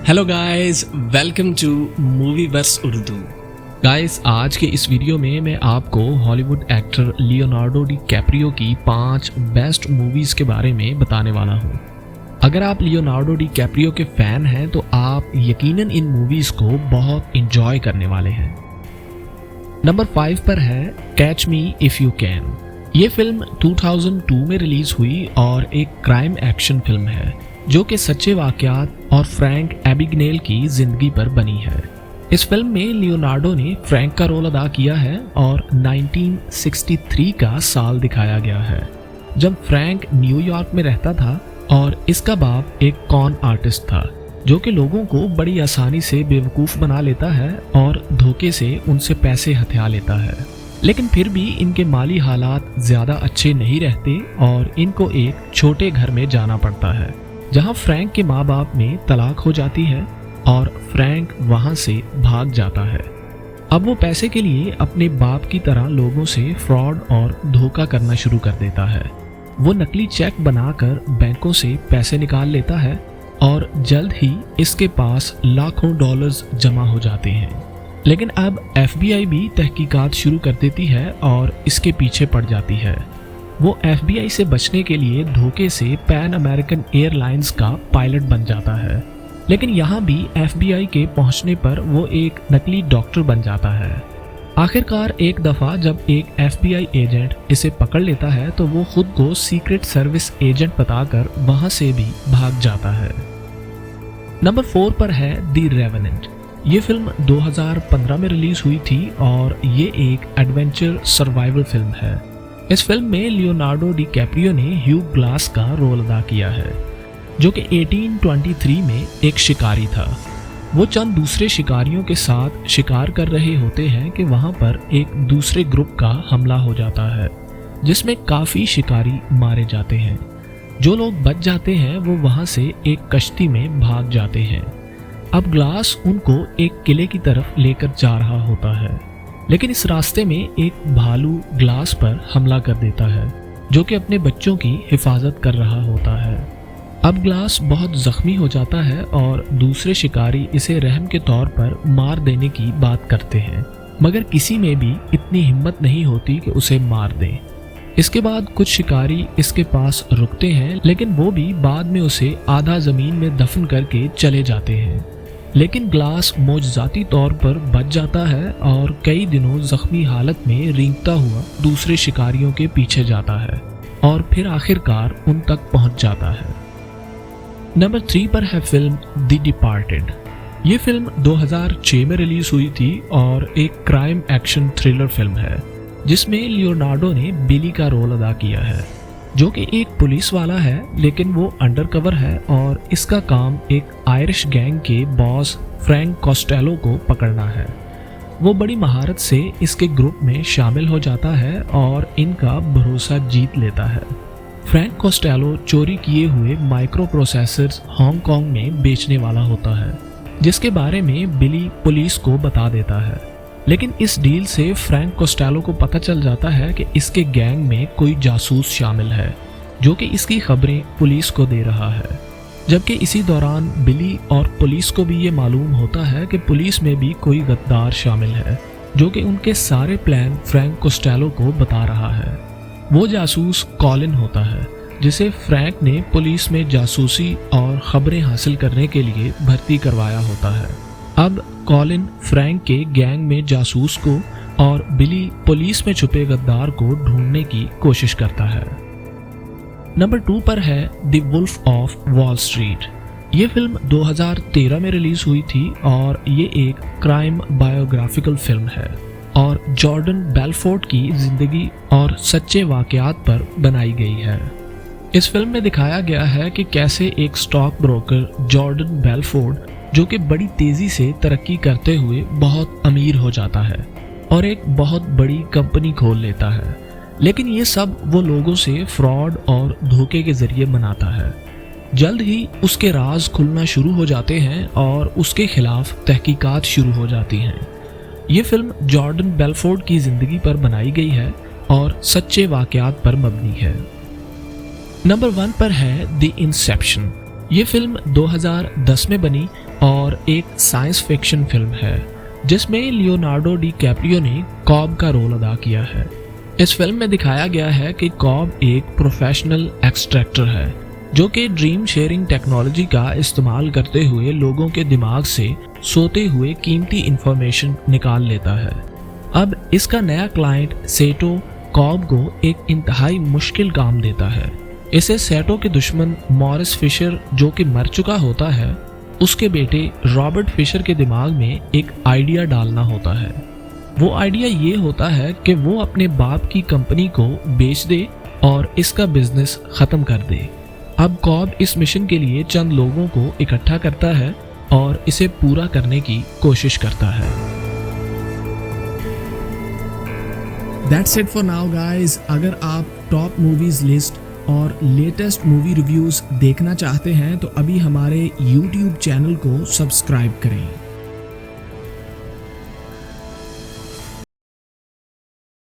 Hello guys, welcome to Movieverse Urdu. Guys, आज के इस वीडियो में मैं आपको Hollywood actor Leonardo DiCaprio की 5 बेस्ट मूवीज़ के बारे में बताने वाला हूँ। अगर आप लियोनार्डो डी कैप्रियो के फ़ैन हैं तो आप यकीनन इन मूवीज़ को बहुत इंजॉय करने वाले हैं। नंबर 5 पर है catch me if you can. ये फिल्म 2002 में रिलीज़ हुई और एक क्राइम एक्शन फिल्म है जो कि सच्चे वाक़यात और फ्रैंक एबिगनेल की ज़िंदगी पर बनी है। इस फिल्म में लियोनार्डो ने फ्रैंक का रोल अदा किया है और 1963 का साल दिखाया गया है जब फ्रैंक न्यूयॉर्क में रहता था और इसका बाप एक कॉन आर्टिस्ट था जो कि लोगों को बड़ी आसानी से बेवकूफ़ बना लेता है और धोखे से उनसे पैसे हथिया लेता है। लेकिन फिर भी इनके माली हालात ज़्यादा अच्छे नहीं रहते और इनको एक छोटे घर में जाना पड़ता है जहां फ्रैंक के माँ बाप में तलाक हो जाती है और फ्रैंक वहां से भाग जाता है। अब वो पैसे के लिए अपने बाप की तरह लोगों से फ्रॉड और धोखा करना शुरू कर देता है। वो नकली चेक बनाकर बैंकों से पैसे निकाल लेता है और जल्द ही इसके पास लाखों डॉलर्स जमा हो जाते हैं। लेकिन अब FBI भी तहकीकात शुरू कर देती है और इसके पीछे पड़ जाती है। वो FBI से बचने के लिए धोखे से पैन अमेरिकन एयरलाइंस का पायलट बन जाता है। लेकिन यहाँ भी FBI के पहुँचने पर वो एक नकली डॉक्टर बन जाता है। आखिरकार एक दफ़ा जब एक FBI एजेंट इसे पकड़ लेता है तो वो खुद को सीक्रेट सर्विस एजेंट बताकर वहाँ से भी भाग जाता है। नंबर 4 पर है द रेवेनेंट। ये फिल्म 2015 में रिलीज़ हुई थी और ये एक एडवेंचर सर्वाइवल फिल्म है। इस फिल्म में लियोनार्डो डी कैप्रियो ने ह्यू ग्लास का रोल अदा किया है जो कि 1823 में एक शिकारी था। वो चंद दूसरे शिकारियों के साथ शिकार कर रहे होते हैं कि वहाँ पर एक दूसरे ग्रुप का हमला हो जाता है जिसमें काफ़ी शिकारी मारे जाते हैं। जो लोग बच जाते हैं वो वहाँ से एक कश्ती में भाग जाते हैं। अब ग्लास उनको एक किले की तरफ लेकर जा रहा होता है, लेकिन इस रास्ते में एक भालू ग्लास पर हमला कर देता है जो कि अपने बच्चों की हिफाजत कर रहा होता है। अब ग्लास बहुत जख्मी हो जाता है और दूसरे शिकारी इसे रहम के तौर पर मार देने की बात करते हैं, मगर किसी में भी इतनी हिम्मत नहीं होती कि उसे मार दें। इसके बाद कुछ शिकारी इसके पास रुकते हैं, लेकिन वो भी बाद में उसे आधा ज़मीन में दफन करके चले जाते हैं। लेकिन ग्लास मौजज़ाती तौर पर बच जाता है और कई दिनों ज़ख्मी हालत में रेंगता हुआ दूसरे शिकारियों के पीछे जाता है और फिर आखिरकार उन तक पहुंच जाता है। नंबर 3 पर है फिल्म द डिपार्टेड। ये फिल्म 2006 में रिलीज़ हुई थी और एक क्राइम एक्शन थ्रिलर फिल्म है जिसमें लियोनार्डो ने बिली का रोल अदा किया है जो कि एक पुलिस वाला है, लेकिन वो अंडरकवर है और इसका काम एक आयरिश गैंग के बॉस फ्रैंक कोस्टेलो को पकड़ना है। वो बड़ी महारत से इसके ग्रुप में शामिल हो जाता है और इनका भरोसा जीत लेता है। फ्रैंक कोस्टेलो चोरी किए हुए माइक्रो प्रोसेसर्स हांगकांग में बेचने वाला होता है जिसके बारे में बिली पुलिस को बता देता है। लेकिन इस डील से फ्रैंक कोस्टेलो को पता चल जाता है कि इसके गैंग में कोई जासूस शामिल है जो कि इसकी खबरें पुलिस को दे रहा है। जबकि इसी दौरान बिली और पुलिस को भी ये मालूम होता है कि पुलिस में भी कोई गद्दार शामिल है जो कि उनके सारे प्लान फ्रैंक कोस्टेलो को बता रहा है। वो जासूस कॉलिन होता है जिसे फ्रैंक ने पुलिस में जासूसी और खबरें हासिल करने के लिए भर्ती करवाया होता है। अब कॉलिन फ्रैंक के गैंग में जासूस को और बिली पुलिस में छुपे गद्दार को ढूंढने की कोशिश करता है। नंबर 2 पर है the Wolf of Wall Street. ये फिल्म 2013 में रिलीज हुई थी और ये एक क्राइम बायोग्राफिकल फिल्म है और जॉर्डन बेलफोर्ड की जिंदगी और सच्चे वाकयात पर बनाई गई है। इस फिल्म में दिखाया गया है कि कैसे एक स्टॉक ब्रोकर जॉर्डन बेलफोर्ड जो कि बड़ी तेज़ी से तरक्की करते हुए बहुत अमीर हो जाता है और एक बहुत बड़ी कंपनी खोल लेता है। लेकिन ये सब वो लोगों से फ्रॉड और धोखे के ज़रिए बनाता है। जल्द ही उसके राज खुलना शुरू हो जाते हैं और उसके खिलाफ तहकीकात शुरू हो जाती हैं। ये फिल्म जॉर्डन बेलफोर्ड की ज़िंदगी पर बनाई गई है और सच्चे वाकयात पर मबनी है। नंबर 1 पर है द इंसेप्शन। ये फिल्म 2010 में बनी और एक साइंस फिक्शन फिल्म है जिसमें लियोनार्डो डी कैप्रियो ने कॉब का रोल अदा किया है। इस फिल्म में दिखाया गया है कि कॉब एक प्रोफेशनल एक्सट्रैक्टर है जो कि ड्रीम शेयरिंग टेक्नोलॉजी का इस्तेमाल करते हुए लोगों के दिमाग से सोते हुए कीमती इंफॉर्मेशन निकाल लेता है। अब इसका नया क्लाइंट सेटो कॉब को एक इंतहाई मुश्किल काम देता है। इसे सेटो के दुश्मन मॉरिस फिशर जो कि मर चुका होता है उसके बेटे रॉबर्ट फिशर के दिमाग में एक आइडिया डालना होता है। वो आइडिया ये होता है कि वो अपने बाप की कंपनी को बेच दे और इसका बिजनेस खत्म कर दे। अब कॉब इस मिशन के लिए चंद लोगों को इकट्ठा करता है और इसे पूरा करने की कोशिश करता है। That's it for now guys। अगर आप टॉप मूवीज लिस्ट और लेटेस्ट मूवी रिव्यूज देखना चाहते हैं तो अभी हमारे YouTube चैनल को सब्सक्राइब करें।